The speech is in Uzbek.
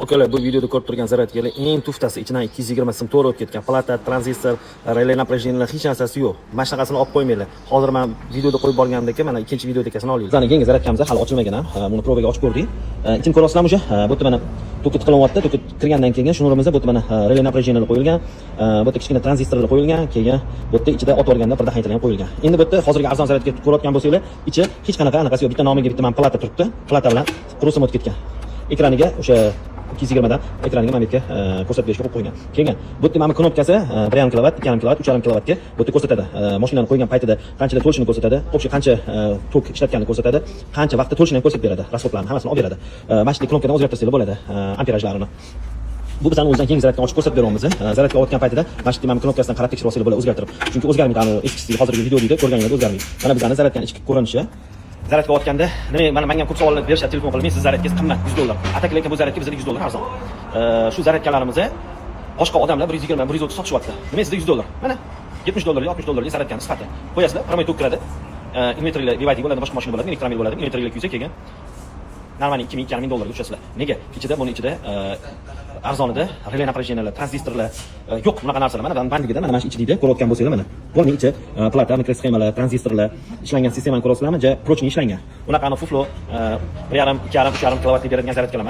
Akalar, bu videoda ko'rib turgan zaryadkalar eng tuftasi, ichidan 220 sim to'g'ri o'tib ketgan. Plata, tranzistor, relay напряжениyalar hech narsasi yo'q. Mana shunaqasini olib qo'ymanglar. Hozir men videoda qo'yib borgandek, mana ikkinchi videodagini olinglar. Bizning yangi zaryadkamiz hali ochilmagan ham. Buni probaga ochib ko'rdik. Ichini ko'rasizlarmi o'sha? Bu yerda mana to'kit qilyapti. To'kit kirgandan keyin shunurimizda bu yerda mana relay напряжениyalar qo'yilgan. Bu yerda kichkina tranzistorlar qo'yilgan. Keyin bu yerda ichida otib olganda bir daxaytalar ham qo'yilgan. Endi bu yerda hozirgi arzon zaryadka ko'rayotgan bo'lsanglar, ichi hech qanaqa anaqasi yo'q. Bitta nomiga bitta mana plata turibdi. Plata bilan qurusim o'tib ketgan. Ekraniga o'sha 220 dan ekraniga mana bu yerga ko'rsatib berishga qo'yib qo'ygan. Keyin bu yerda mana knopkasi 1,5 kilovatt, 2,5 kilovatt, 3,5 kilovattga bu yerda ko'rsatadi. Mashinani qo'ygan paytida qanchada to'lishini ko'rsatadi, общий qancha tok ishlatganini ko'rsatadi, qancha vaqtda to'lishini ham ko'rsatib beradi, rasxodlarni hammasini olib beradi. Mana shu knopkadan o'zgartirsanglar bo'ladi, amperajlarini. Bu bizning o'zdan keyingi zaryadkani ochib ko'rsatib beryapmiz. Zaryadka olayotgan paytida mana shu knopkasidan qarab tekshirib olsanglar bo'ladi, o'zgartirib. Chunki o'zgarmaydi, eskisi hozirgi videoda ko'rganingiz o'zgarmaydi. Mana bizning zaryadkaning ichki ko'rinishi. Zaryadka olayotganda nima menga ko'p savollar berishadi, telefon qilib, men siz zaryadkangiz qimmat $100. Atak lekin bu zaryadka bizga $100 arzon. Shu zaryadkalarimizni boshqa odamlar 120, 130 sotishyapti. Nima sizga $100? Mana $70, $60 zaryadkani sifati. Qo'yasizlar, promoy tok kiradi. Inverterli Vivaldi bo'ladi, boshqa mashina bo'ladi, elektromobil bo'ladi. Inverterli kuysa keyin normalniy $2000 ga tushasizlar. Nega? Ichida buni ichida arzonida relay напряжениyalar, tranzistorlar yo'q, bunaqa narsalar. Mana bandligida mana shu ichi deydi, ko'rayotgan bo'lsanglar mana. Buning ichi plata, mikrosxemalar, tranzistorlar ishlangan sistemani ko'rasizlarmi? Prochniy ishlangan. Bunaqani fuflo 1,5, 2,5, 3,5 kilovattlik beradigan zaryadkalar.